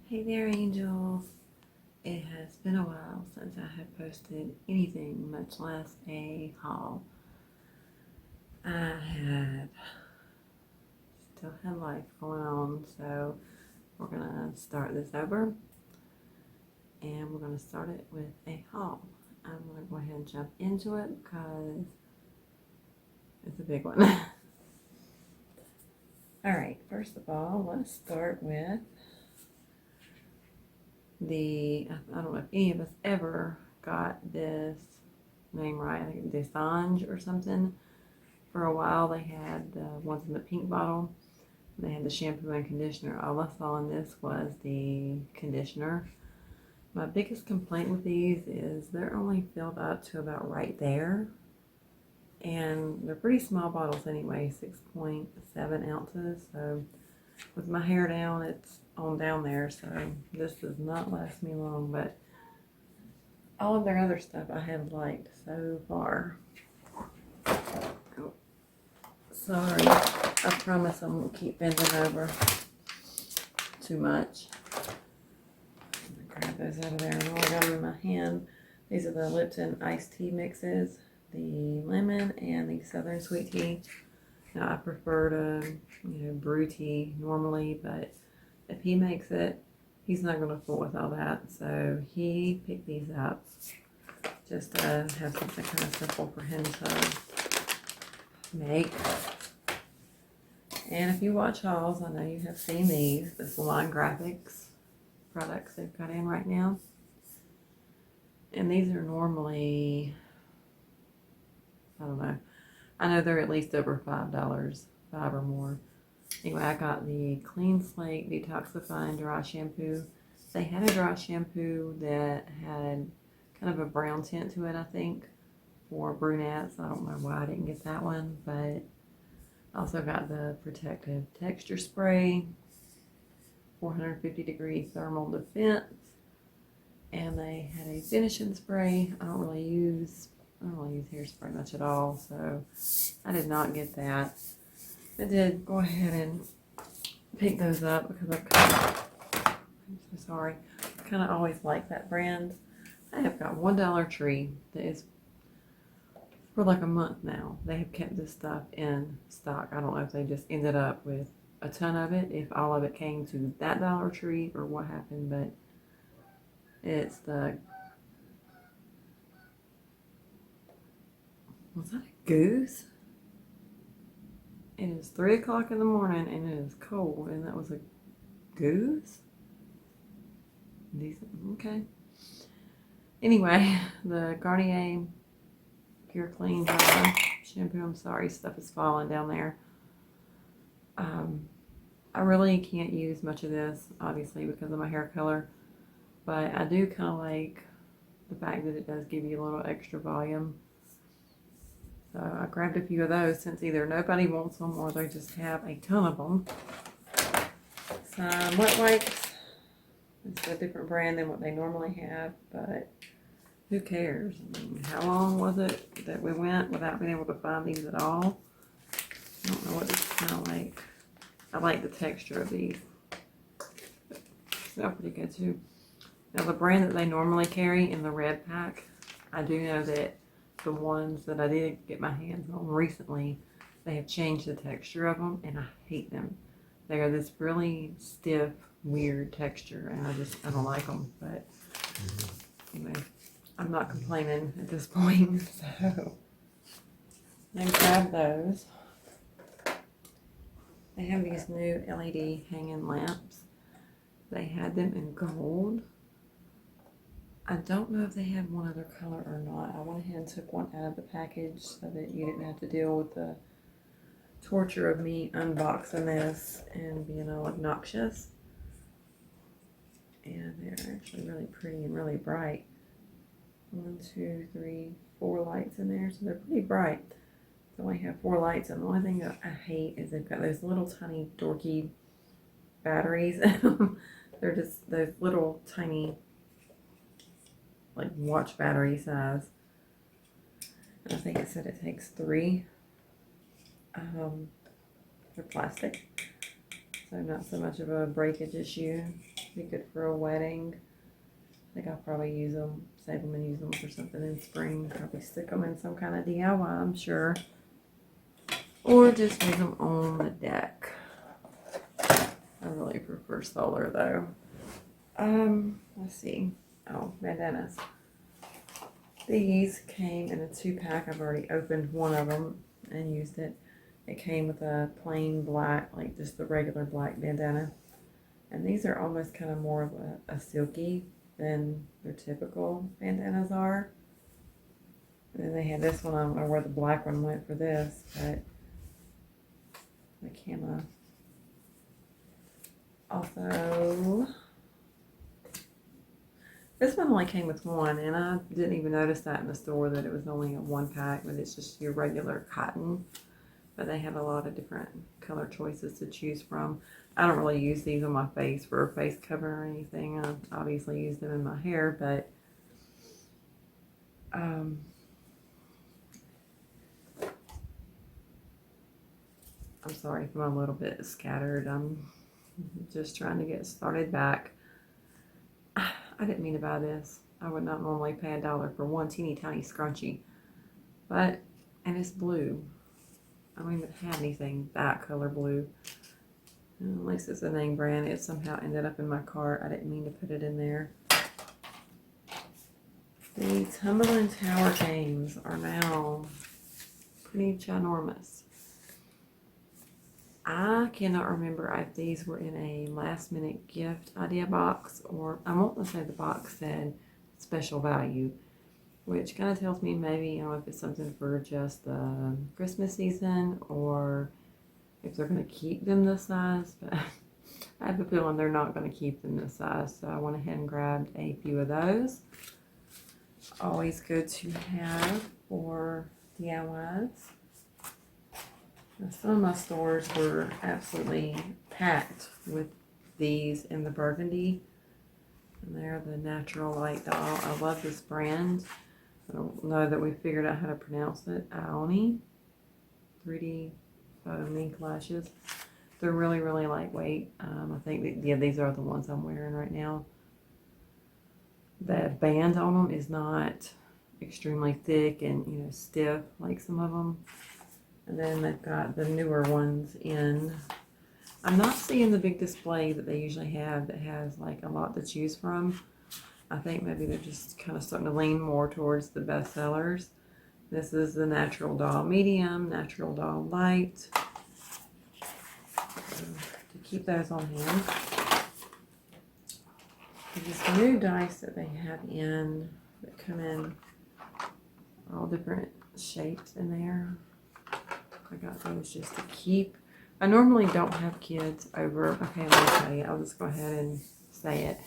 Hey there, angels. It has been a while since I have posted anything, much less a haul. I still had life going on, so we're gonna start this over, and we're gonna start it with a haul. I'm gonna go ahead and jump into it because it's a big one. Alright, first of all, let's start with I don't know if any of us ever got this name right. I think Desange or something. For a while they had the ones in the pink bottle. They had the shampoo and conditioner. All I saw in this was the conditioner. My biggest complaint with these is they're only filled up to about right there. And they're pretty small bottles anyway, 6.7 ounces. So with my hair down, it's on down there, so this does not last me long, but all of their other stuff I have liked so far. Oh, sorry, I promise I won't keep bending over too much. I'm gonna grab those out of there, and I got them in my hand. These are the Lipton iced tea mixes, the lemon and the southern sweet tea. Now I prefer to brew tea normally, but if he makes it, he's not going to fool with all that. So he picked these up just to have something kind of simple for him to make. And if you watch hauls, I know you have seen these, the Salon Graphics products they've got in right now. And these are normally, I don't know, I know they're at least over $5, $5 or more. Anyway, I got the Clean Slate Detoxifying Dry Shampoo. They had a dry shampoo that had kind of a brown tint to it, I think, for brunettes. I don't know why I didn't get that one, but I also got the Protective Texture Spray, 450-degree thermal defense, and they had a finishing spray. I don't really use hairspray much at all, so I did not get that. I did go ahead and pick those up because I'm so sorry. I kind of always like that brand. I have got one Dollar Tree that is for like a month now. They have kept this stuff in stock. I don't know if they just ended up with a ton of it, if all of it came to that Dollar Tree or what happened, but it's the, was that a goose? It is 3 o'clock in the morning and it is cold, and that was a goose? Decent, okay. Anyway, the Garnier Pure Clean Dry Shampoo, I'm sorry, stuff is falling down there. I really can't use much of this, obviously, because of my hair color, but I do kind of like the fact that it does give you a little extra volume. So I grabbed a few of those since either nobody wants them or they just have a ton of them. Some wet wipes. It's a different brand than what they normally have, but who cares? I mean, how long was it that we went without being able to find these at all? I don't know what these smell like. I like the texture of these. They smell pretty good too. Now the brand that they normally carry in the red pack, I do know that the ones that I did get my hands on recently, they have changed the texture of them, and I hate them. They are this really stiff, weird texture, and I don't like them. But anyway, I'm not complaining at this point. So I grabbed those. They have these new LED hanging lamps. They had them in gold. I don't know if they have one other color or not. I went ahead and took one out of the package so that you didn't have to deal with the torture of me unboxing this and being all obnoxious. And they're actually really pretty and really bright. 1, 2, 3, 4 lights in there, so they're pretty bright. They only have 4 lights, and the only thing that I hate is they've got those little tiny dorky batteries. They're just those little tiny, like watch battery size. And I think it said it takes 3. They're plastic. So not so much of a breakage issue. Be good for a wedding. I think I'll probably use them, save them and use them for something in spring. Probably stick them in some kind of DIY, I'm sure. Or just use them on the deck. I really prefer solar though. Let's see. Oh, bandanas. These came in a 2-pack. I've already opened one of them and used it. It came with a plain black, like just the regular black bandana. And these are almost kind of more of a silky than their typical bandanas are. And then they had this one. I don't know where the black one went for this, but the camo. Also, this one only came with one, and I didn't even notice that in the store that it was only a 1-pack, but it's just your regular cotton. But they have a lot of different color choices to choose from. I don't really use these on my face for a face cover or anything. I obviously use them in my hair, but I'm sorry if I'm a little bit scattered. I'm just trying to get started back. I didn't mean to buy this. I would not normally pay $1 for one teeny tiny scrunchie. And it's blue. I don't even have anything that color blue. At least it's a name brand. It somehow ended up in my cart. I didn't mean to put it in there. The Tumbling Tower games are now pretty ginormous. I cannot remember if these were in a last minute gift idea box, or I want to say the box said special value, which kind of tells me maybe, you know, if it's something for just the Christmas season or if they're going to keep them this size. But I have a feeling they're not going to keep them this size, so I went ahead and grabbed a few of those. Always good to have for DIYs. Now, some of my stores were absolutely packed with these in the burgundy. And they're the Natural Light Doll. I love this brand. I don't know that we figured out how to pronounce it. Aoni 3D photo mink lashes. They're really, really lightweight. I think that, yeah, these are the ones I'm wearing right now. The band on them is not extremely thick and, you know, stiff like some of them. And then they've got the newer ones in. I'm not seeing the big display that they usually have that has like a lot to choose from. I think maybe they're just kind of starting to lean more towards the best sellers. This is the Natural Doll Medium, Natural Doll Light. So, to keep those on hand. These new dice that they have in, that come in all different shapes in there. I got those just to keep. I normally don't have kids over. Okay, let me tell you. I'll just go ahead and say it.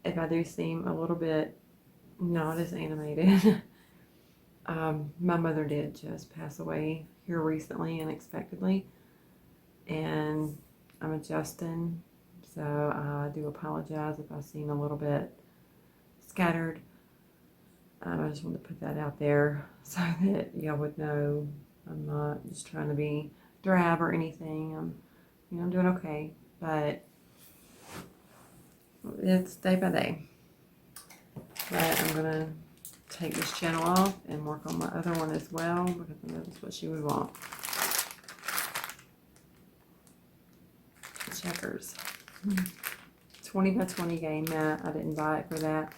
If I do seem a little bit not as animated, my mother did just pass away here recently, unexpectedly, and I'm adjusting. So I do apologize if I seem a little bit scattered. I just wanted to put that out there so that y'all would know I'm not just trying to be drab or anything. I'm doing okay, but it's day by day. But I'm gonna take this channel off and work on my other one as well because I know that's what she would want. Checkers. 20 by 20 game mat. I didn't buy it for that.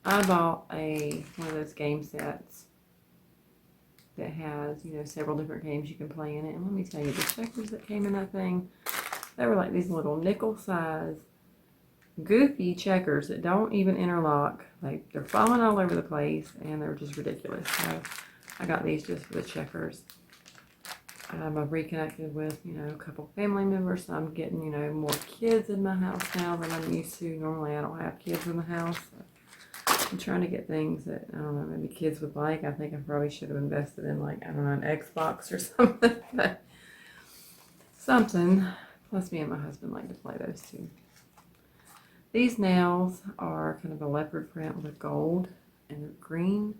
I bought one of those game sets that has, you know, several different games you can play in it. And let me tell you, the checkers that came in that thing, they were like these little nickel size goofy checkers that don't even interlock. Like, they're falling all over the place and they're just ridiculous. So I got these just for the checkers. I've reconnected with, you know, a couple family members. So I'm getting, you know, more kids in my house now than I'm used to. Normally I don't have kids in the house. So I'm trying to get things that, I don't know, maybe kids would like. I think I probably should have invested in, like, I don't know, an Xbox or something. But something. Plus me and my husband like to play those too. These nails are kind of a leopard print with gold and green.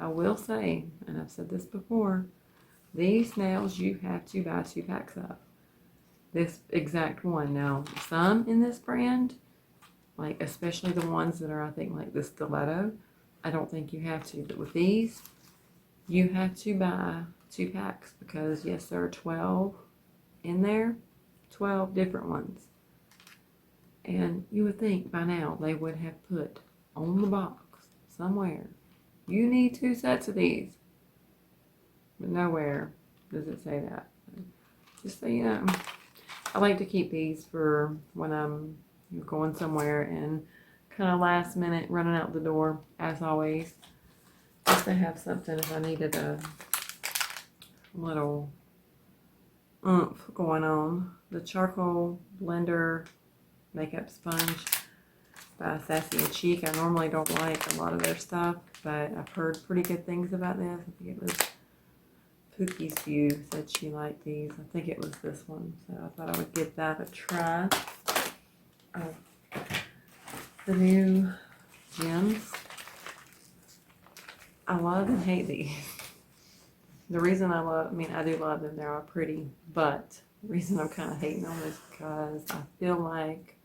I will say, and I've said this before, these nails you have to buy 2 packs of. this exact one. Now, some in this brand, like especially the ones that are, I think, like the stiletto, I don't think you have to. But with these, you have to buy 2 packs because, yes, there are 12 in there, 12 different ones. And you would think by now they would have put on the box somewhere, you need 2 sets of these. But nowhere does it say that. Just so you know, I like to keep these for when I'm going somewhere and kind of last minute running out the door, as always. Just to have something if I needed a little oomph going on. The charcoal blender makeup sponge by Sassy and Cheek. I normally don't like a lot of their stuff, but I've heard pretty good things about this. I think it was Pookie's View said she liked these. I think it was this one, so I thought I would give that a try. The new gems. I love and hate these. The reason I do love them, they are pretty, but the reason I'm kind of hating them is because I feel like,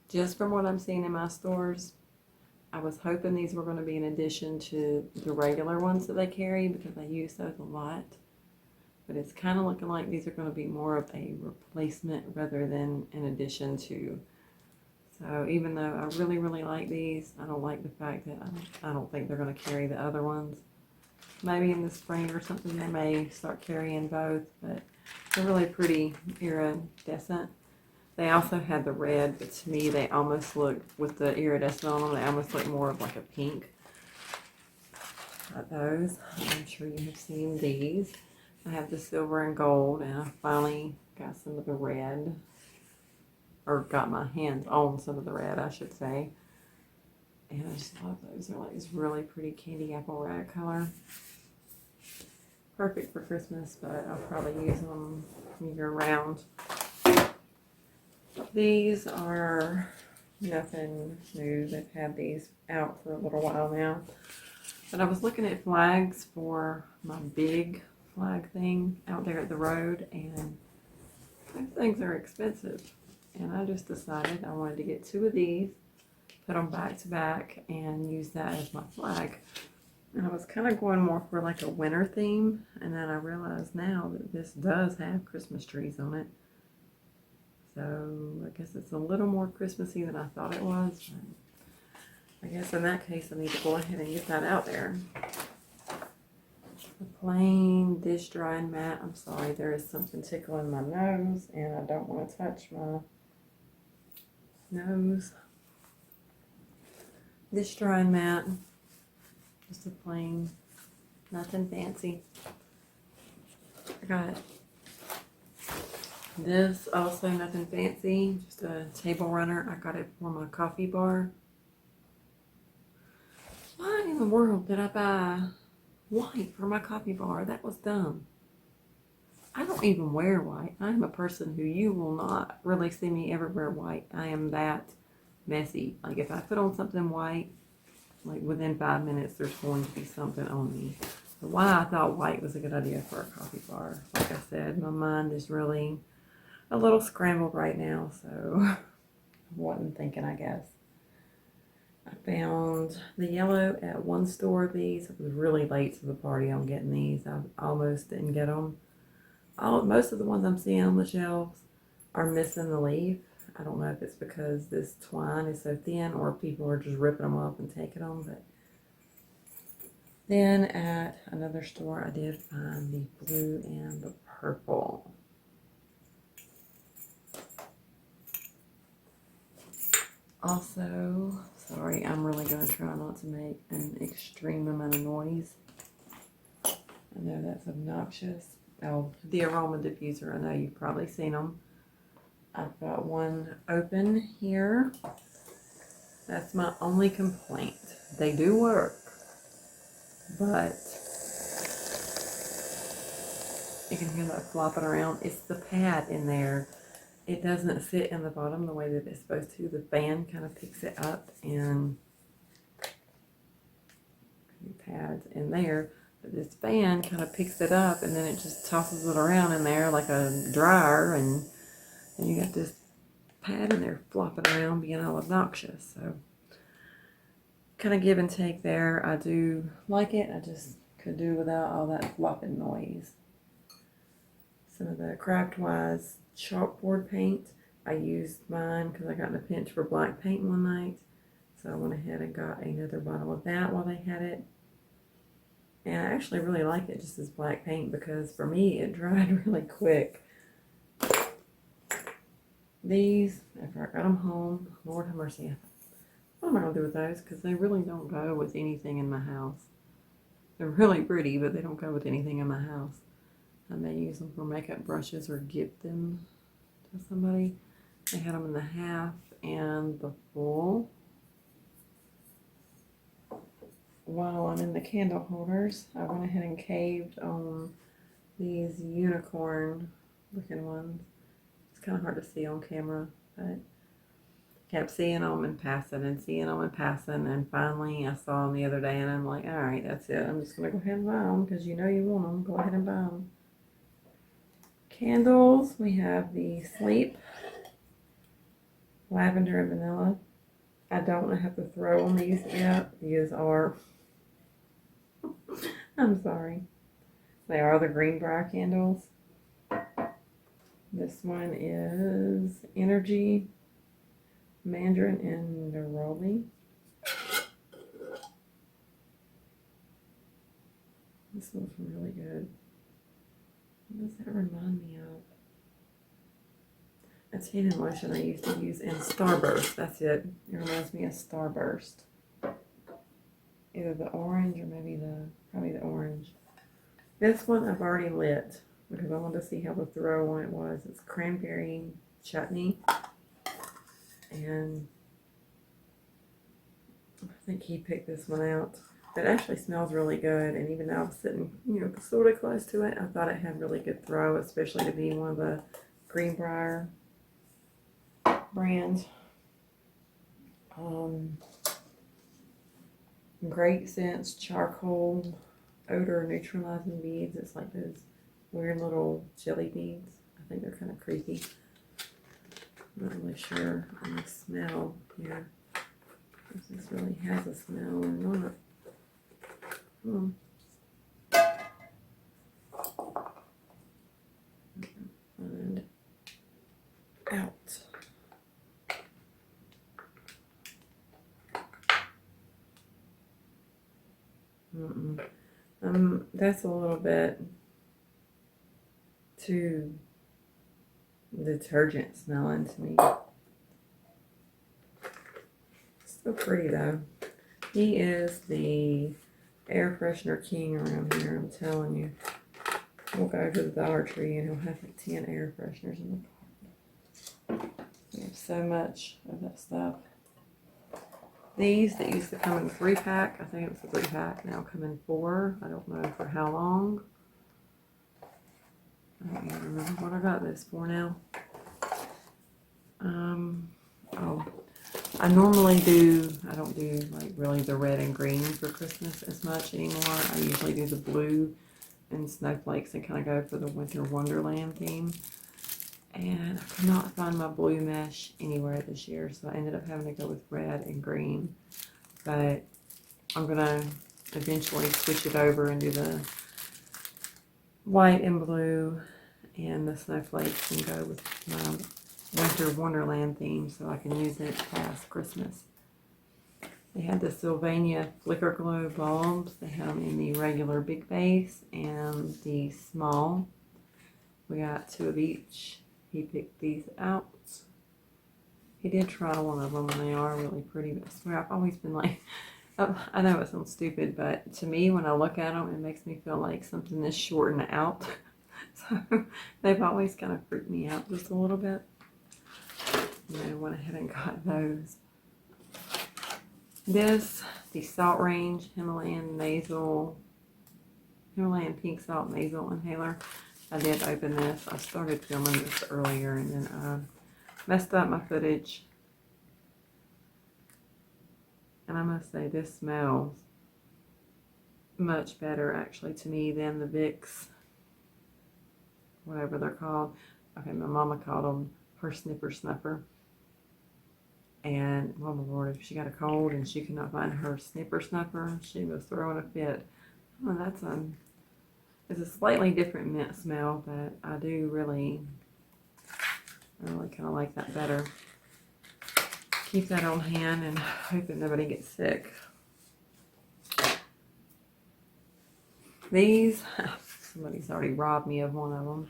just from what I'm seeing in my stores, I was hoping these were going to be an addition to the regular ones that they carry because I use those a lot. But it's kind of looking like these are going to be more of a replacement rather than an addition to. So even though I really, really like these, I don't like the fact that I don't think they're going to carry the other ones. Maybe in the spring or something they may start carrying both, but they're really pretty iridescent. They also had the red, but to me they almost look, with the iridescent on them, they almost look more of like a pink. Got those. I'm sure you have seen these. I have the silver and gold, and I finally got some of the red, or got my hands on some of the red, I should say. And I just love those. They're like this really pretty candy apple red color. Perfect for Christmas, but I'll probably use them year round. These are nothing new. They've had these out for a little while now. But I was looking at flags for my big flag thing out there at the road, and those things are expensive. And I just decided I wanted to get 2 of these, put them back to back, and use that as my flag. And I was kind of going more for like a winter theme, and then I realized now that this does have Christmas trees on it. So I guess it's a little more Christmassy than I thought it was. But I guess in that case I need to go ahead and get that out there. The plain dish drying mat. I'm sorry, there is something tickling my nose and I don't want to touch my nose. Dish drying mat. Just a plain, nothing fancy. I got this, also nothing fancy, just a table runner. I got it for my coffee bar. Why in the world did I buy white for my coffee bar? That was dumb. I don't even wear white. I am a person who you will not really see me ever wear white. I am that messy. Like if I put on something white, like within 5 minutes there's going to be something on me. So why I thought white was a good idea for a coffee bar. Like I said, my mind is really a little scrambled right now, so I wasn't thinking, I guess. I found the yellow at one store of these. I was really late to the party on getting these. I almost didn't get them. Most of the ones I'm seeing on the shelves are missing the leaf. I don't know if it's because this twine is so thin or people are just ripping them off and taking them. But then at another store, I did find the blue and the purple. Also, sorry, I'm really going to try not to make an extreme amount of noise. I know that's obnoxious. Oh, the Aroma Diffuser. I know you've probably seen them. I've got one open here. That's my only complaint. They do work, but you can hear that flopping around. It's the pad in there. It doesn't sit in the bottom the way that it's supposed to. The fan kind of picks it up, and the pad's in there. But this fan kind of picks it up, and then it just tosses it around in there like a dryer, and And you got this pad in there flopping around being all obnoxious. So kind of give and take there. I do like it. I just could do without all that flopping noise. Some of the Craftwise Chalkboard Paint. I used mine because I got in a pinch for black paint one night. So I went ahead and got another bottle of that while they had it. And I actually really like it just as black paint because for me it dried really quick. These, after I got them home, Lord have mercy, what am I going to do with those? Because they really don't go with anything in my house. They're really pretty, but they don't go with anything in my house. I may use them for makeup brushes or gift them to somebody. They had them in the half and the full. While I'm in the candle holders, I went ahead and caved on these unicorn looking ones. It's kind of hard to see on camera, but kept seeing them and passing and seeing them and passing, and finally I saw them the other day and I'm like, all right, that's it. I'm just going to go ahead and buy them because you know you want them. Go ahead and buy them. Candles, we have the Sleep Lavender and Vanilla. I don't have to throw on these yet. These are, I'm sorry, they are the Greenbrier candles. This one is Energy, Mandarin, and Neroli. This smells really good. What does that remind me of? A tanning lotion I used to use in Starburst. That's it. It reminds me of Starburst. Either the orange or maybe probably the orange. This one I've already lit because I wanted to see how the throw on it was. It's Cranberry Chutney. And I think he picked this one out. It actually smells really good, and even though I was sitting, sort of close to it, I thought it had really good throw, especially to be one of the Greenbrier brand. Great Scents Charcoal Odor Neutralizing Beads. It's like those weird little jelly beads. I think they're kind of creepy. I'm not really sure on the smell here. If this really has a smell or not. And out. That's a little bit too detergent smelling to me. So pretty though. He is the air freshener king around here, I'm telling you. We'll go to the Dollar Tree and he'll have like 10 air fresheners in the car. We have so much of that stuff. These that used to come in a 3-pack, I think it was a 3-pack, now come in 4. I don't know for how long. I don't even remember what I got this for now. I normally I don't do like really the red and green for Christmas as much anymore. I usually do the blue and snowflakes and kind of go for the Winter Wonderland theme. And I could not find my blue mesh anywhere this year, so I ended up having to go with red and green. But I'm going to eventually switch it over and do the white and blue and the snowflakes and go with my Winter Wonderland theme so I can use it past Christmas. They had the Sylvania Flicker Glow Balms. They had them in the regular big base and the small. We got 2 of each. He picked these out. He did try one of them and they are really pretty, but I swear I've always been like, I know it sounds stupid, but to me when I look at them it makes me feel like something is shortened out. So they've always kind of freaked me out just a little bit. And I went ahead and got those. This, the Salt Range Himalayan Pink Salt Nasal Inhaler. I did open this. I started filming this earlier and then I messed up my footage. And I must say this smells much better actually to me than the Vicks, whatever they're called. Okay, my mama called them her snipper snuffer. And, oh my Lord, if she got a cold and she could not find her snipper snuffer, she was throwing a fit. Oh, it's a slightly different mint smell, but I really kind of like that better. Keep that on hand and hope that nobody gets sick. These, somebody's already robbed me of one of them.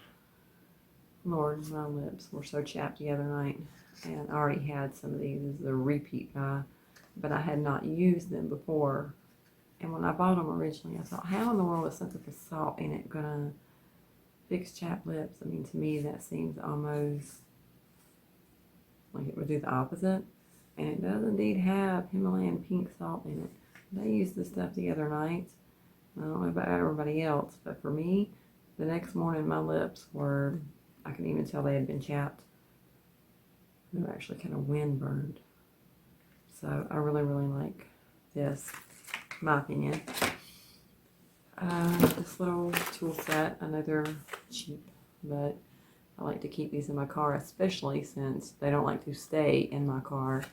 Lord, my lips were so chapped the other night. And I already had some of these. This is a repeat buy, but I had not used them before. And when I bought them originally, I thought, how in the world is something with salt in it gonna fix chapped lips? I mean, to me, that seems almost like it would do the opposite. And it does indeed have Himalayan pink salt in it. I used this stuff the other night. I don't know about everybody else, but for me, the next morning my lips were, I could even tell they had been chapped. They were actually kind of wind burned. So I really like this, in my opinion. This little tool set, I know they're cheap, but I like to keep these in my car, especially since they don't like to stay in my car.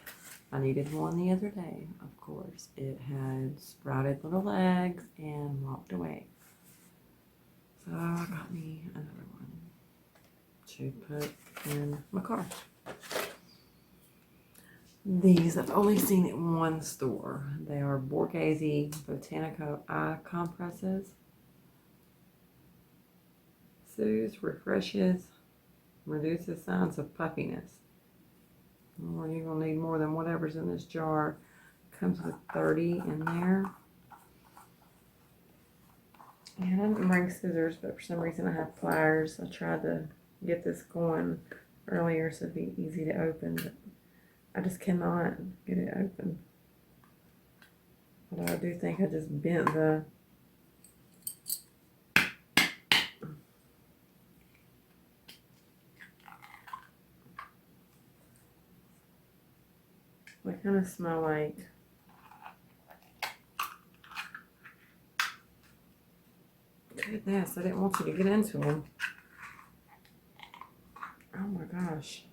I needed one the other day, of course. It had sprouted little legs and walked away. So I got me another one to put in my car. These I've only seen at one store. They are Borghesy Botanical eye compresses. Soothes, refreshes, reduces signs of puffiness. Well, you're going to need more than whatever's in this jar. Comes with 30 in there. And I didn't bring scissors, but for some reason I have pliers. I tried to get this going earlier so it'd be easy to open, but I just cannot get it open. Although I do think I just bent the they kind of smell like goodness, I didn't want you to get into them. Oh my gosh.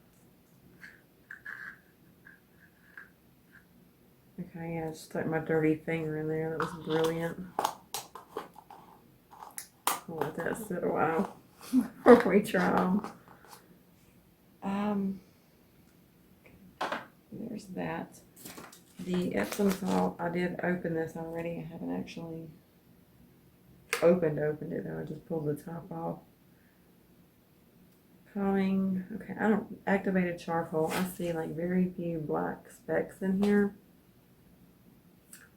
Okay, yeah, I just stuck my dirty finger in there. That was brilliant. I'll let that sit a while before we try them. There's that. The Epsom Salt, I did open this already. I haven't actually opened it though. I just pulled the top off. Calming. Okay, I don't activated charcoal. I see like very few black specks in here.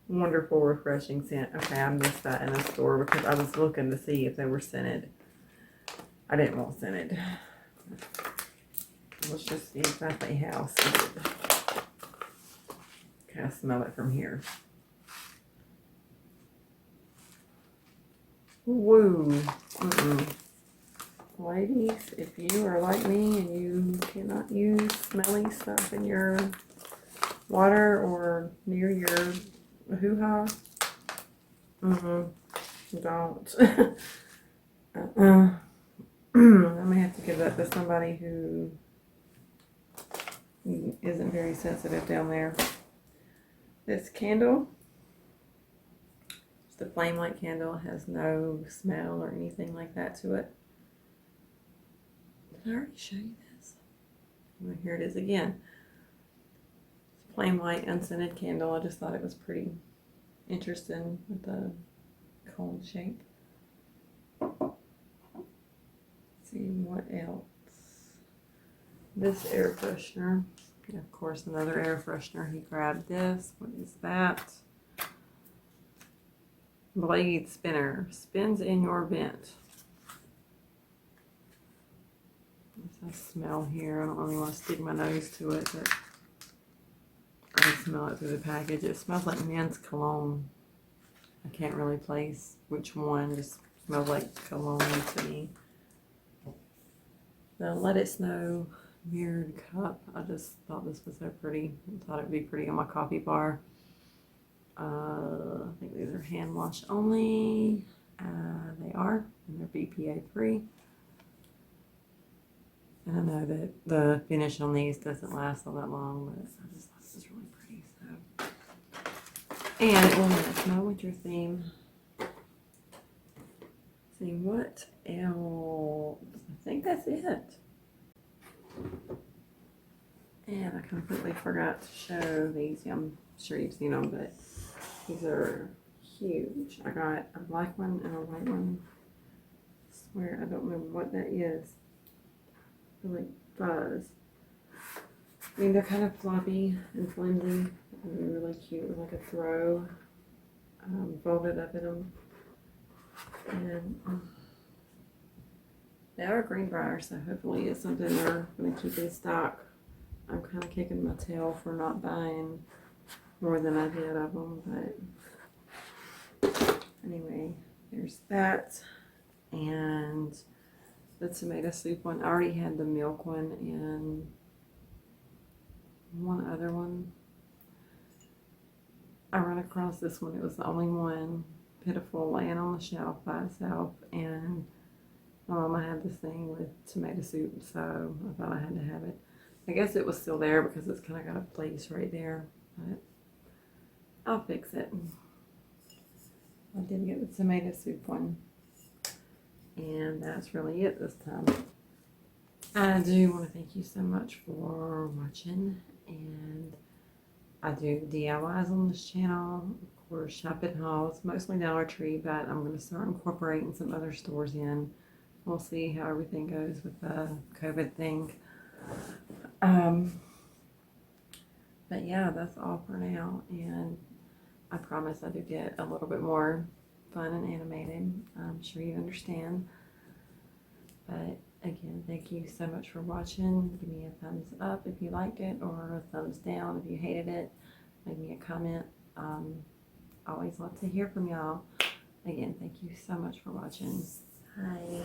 Wonderful, refreshing scent. Okay, I missed that in a store because I was looking to see if they were scented. I didn't want scented. Let's just see exactly how scented. Okay, I smell it from here. Woo. Ladies, if you are like me and you cannot use smelly stuff in your water or near your hoo-ha, don't. I may have to give that to somebody who isn't very sensitive down there. This candle, it's the flame light candle, has no smell or anything like that to it. Did I already show you this? Well, here it is again. It's a flame light unscented candle. I just thought it was pretty interesting with the cone shape. Let's see what else. This air freshener. Of course, another air freshener. He grabbed this. What is that? Blade spinner. Spins in your vent. There's a smell here. I don't really want to stick my nose to it, but I can smell it through the package. It smells like men's cologne. I can't really place which one. It just smells like cologne to me. The Let It Snow mirrored cup. I just thought this was so pretty. I thought it would be pretty on my coffee bar. I think these are hand wash only. They are, and they're BPA free. And I know that the finish on these doesn't last all that long, but I just thought this was really pretty. So, and it will match my winter theme. Let's see what else? I think that's it. And I completely forgot to show these. I'm sure you've seen them, but these are huge. I got a black one and a white one. I swear I don't remember what that is. They're like fuzz. I mean, they're kind of floppy and flimsy. They're really cute with like a throw folded up in them. And they are greenbrier, so hopefully it's something they're going to keep in stock. I'm kind of kicking my tail for not buying more than I did of them, but anyway, there's that. And the tomato soup one, I already had the milk one and one other one. I ran across this one. It was the only one pitiful laying on the shelf by itself, and my mama had this thing with tomato soup, so I thought I had to have it. I guess it was still there because it's kind of got a place right there, but I'll fix it. I did get the tomato soup one. And that's really it this time. I do want to thank you so much for watching. And I do DIYs on this channel. Of course, shopping hauls, mostly Dollar Tree, but I'm going to start incorporating some other stores in. We'll see how everything goes with the COVID thing. But yeah, that's all for now. And I promise I do get a little bit more fun and animated. I'm sure you understand. But again, thank you so much for watching. Give me a thumbs up if you liked it, or a thumbs down if you hated it. Leave me a comment. Always love to hear from y'all. Again, thank you so much for watching. Bye.